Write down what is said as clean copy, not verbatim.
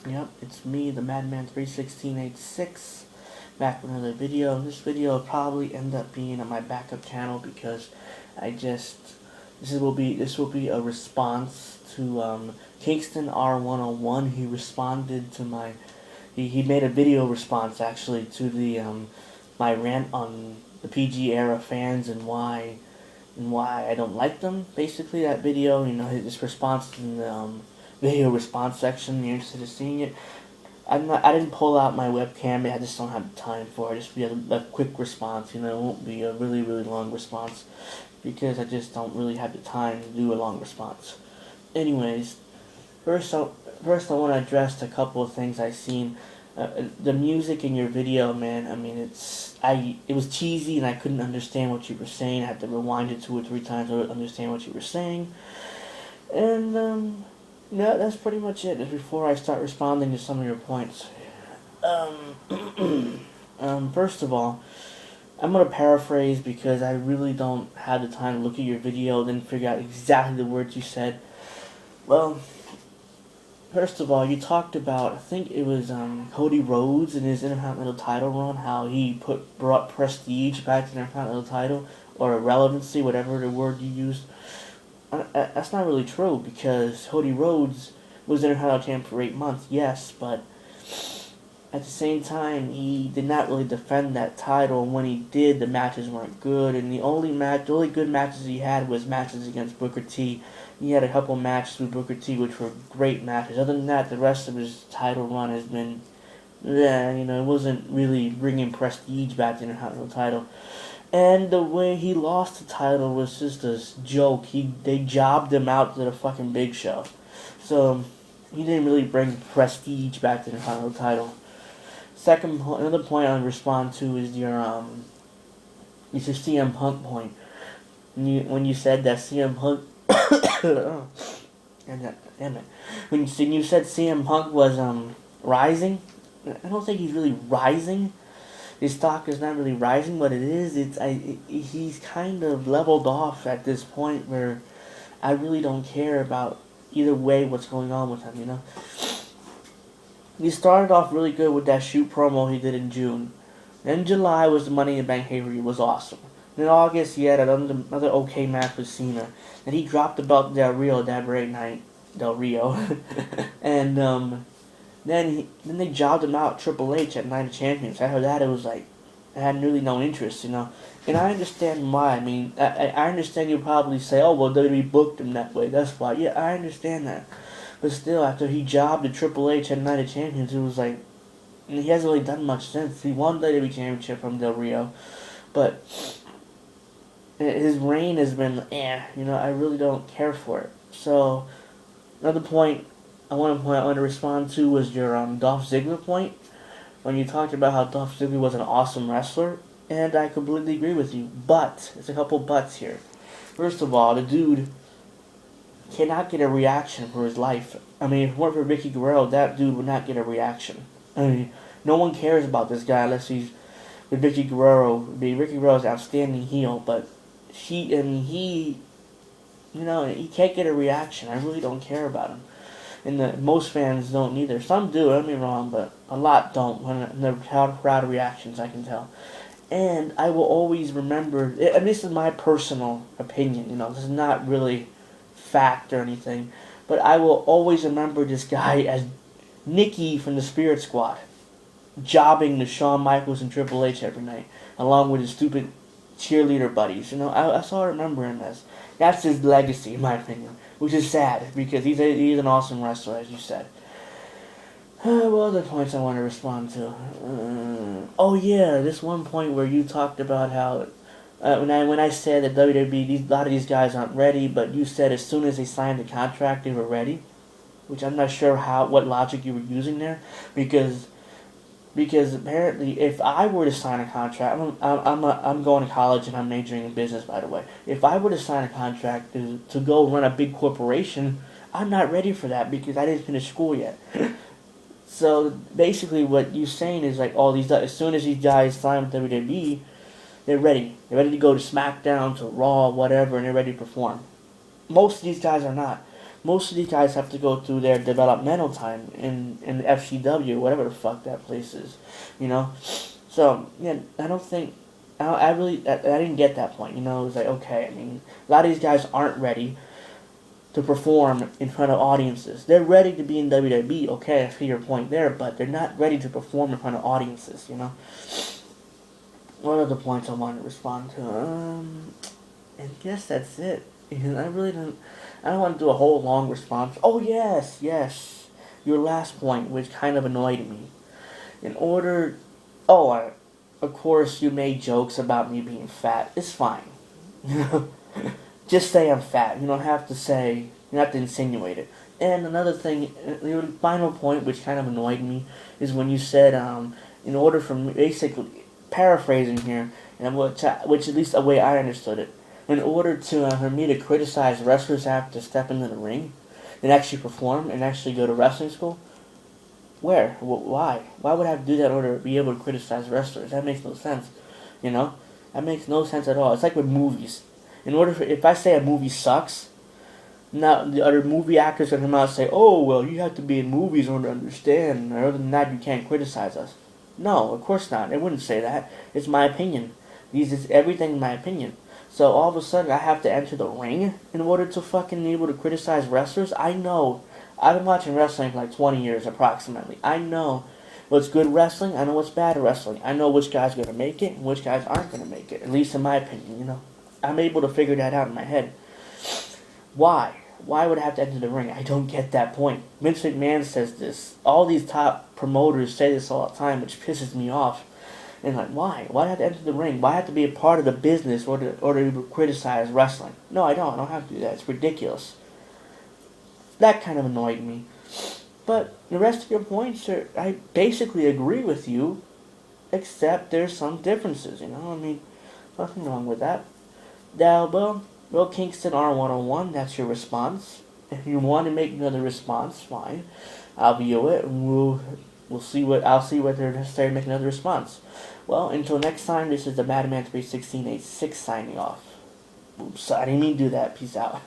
Yep, it's me, the Madman 31686, back with another video. This video will probably end up being on my backup channel because I just this will be a response to KingstonR101. He responded to my he made a video response actually to the my rant on the PG era fans and why I don't like them. Basically, that video, his response in the video response section. You're interested in seeing it? I didn't pull out my webcam. I just don't have time for it. Just be a quick response. It won't be a really really long response because I just don't really have the time to do a long response. Anyways, first I, first I want to address a couple of things I've seen. The music in your video, man. I mean, it was cheesy and I couldn't understand what you were saying. I had to rewind it 2 or 3 times to understand what you were saying. And no, that's pretty much it. Before I start responding to some of your points, first of all, I'm gonna paraphrase because I really don't have the time to look at your video and figure out exactly the words you said. Well, first of all, you talked about, I think it was Cody Rhodes in his Intercontinental title run, how he brought prestige back to the Intercontinental title, or relevancy, whatever the word you used. That's not really true because Cody Rhodes was Intercontinental champ for 8 months, yes, but at the same time, he did not really defend that title, and when he did, the matches weren't good, and the only good matches he had was matches against Booker T. He had a couple matches with Booker T, which were great matches. Other than that, the rest of his title run has been, it wasn't really bringing prestige back to the Intercontinental title. And the way he lost the title was just a joke. They jobbed him out to the fucking Big Show, so he didn't really bring prestige back to the Intercontinental title. Another point I would respond to is your CM Punk point. When you said that CM Punk, oh, damn it, when you said CM Punk was rising, I don't think he's really rising. His stock is not really rising, but it is. He's kind of leveled off at this point where I really don't care about either way what's going on with him. He started off really good with that shoot promo he did in June. Then July was the Money in the Bank pay-per-view. It was awesome. Then August he had another okay match with Cena. Then he dropped the belt to Del Rio that very night. Del Rio. And then they jobbed him out Triple H at Night of Champions. After that it was like I had really no interest, And I understand why. I mean, I understand you probably say, oh well WWE booked him that way. That's why. Yeah, I understand that. But still, after he jobbed at Triple H at Night of Champions, it was like, he hasn't really done much since. He won the WWE Championship from Del Rio, but his reign has been, I really don't care for it. So, another point I want to respond to was your Dolph Ziggler point, when you talked about how Dolph Ziggler was an awesome wrestler, and I completely agree with you, but, there's a couple buts here. First of all, the dude cannot get a reaction for his life. I mean, if it weren't for Vicky Guerrero, that dude would not get a reaction. I mean, no one cares about this guy unless he's with Vicky Guerrero. Vicky Guerrero's an outstanding heel, but he can't get a reaction. I really don't care about him. And most fans don't either. Some do, don't get me wrong, but a lot don't. When the crowd reactions, I can tell. And I will always remember, and this is my personal opinion, this is not really fact or anything, but I will always remember this guy as Nikki from the Spirit Squad, jobbing to Shawn Michaels and Triple H every night, along with his stupid cheerleader buddies. That's all I remember him as. That's his legacy, in my opinion, which is sad because he's an awesome wrestler, as you said. What other points I want to respond to? Oh yeah, this one point where you talked about how when I said that WWE, a lot of these guys aren't ready, but you said as soon as they signed the contract, they were ready, which I'm not sure what logic you were using there, because apparently if I were to sign a contract, I'm going to college and I'm majoring in business, by the way. If I were to sign a contract to go run a big corporation, I'm not ready for that because I didn't finish school yet. So basically, what you're saying is like as soon as these guys sign with WWE, they're ready. They're ready to go to SmackDown, to Raw, whatever, and they're ready to perform. Most of these guys are not. Most of these guys have to go through their developmental time in the FCW, whatever the fuck that place is, you know. So yeah, I don't think I didn't get that point. You know, it was like, okay, I mean, a lot of these guys aren't ready to perform in front of audiences. They're ready to be in WWE. Okay, I see your point there, but they're not ready to perform in front of audiences. You know. What are the points I wanted to respond to? I guess that's it. I really don't. I don't want to do a whole long response. Oh yes, yes. Your last point, which kind of annoyed me. In order, oh, of course you made jokes about me being fat. It's fine. Just say I'm fat. You don't have to say. You don't have to insinuate it. And another thing, your final point, which kind of annoyed me, is when you said, in order for me, basically paraphrasing here, and which at least the way I understood it, in order to for me to criticize wrestlers have to step into the ring and actually perform and actually go to wrestling school. Where? Why? Why would I have to do that in order to be able to criticize wrestlers? That makes no sense. You know, that makes no sense at all. It's like with movies. In order for if I say a movie sucks, now the other movie actors can come out and say, "Oh well, you have to be in movies in order to understand. Other than that, you can't criticize us." No, of course not. They wouldn't say that. It's my opinion. These is everything in my opinion. So all of a sudden, I have to enter the ring in order to fucking be able to criticize wrestlers. I know. I've been watching wrestling for like 20 years approximately. I know what's good wrestling. I know what's bad wrestling. I know which guys are gonna make it and which guys aren't gonna make it. At least in my opinion, you know. I'm able to figure that out in my head. Why? Why would I have to enter the ring? I don't get that point. Vince McMahon says this. All these top promoters say this all the time, which pisses me off. And like, why? Why do I have to enter the ring? Why do I have to be a part of the business or to criticize wrestling? No, I don't. I don't have to do that. It's ridiculous. That kind of annoyed me. But the rest of your points are, I basically agree with you, except there's some differences, you know? I mean, nothing wrong with that. Now, well, Kingston R101, that's your response. If you want to make another response, fine. I'll view it and I'll see whether necessary to make another response. Well, until next time, this is the Madman 31686 signing off. Oops, I didn't mean to do that. Peace out.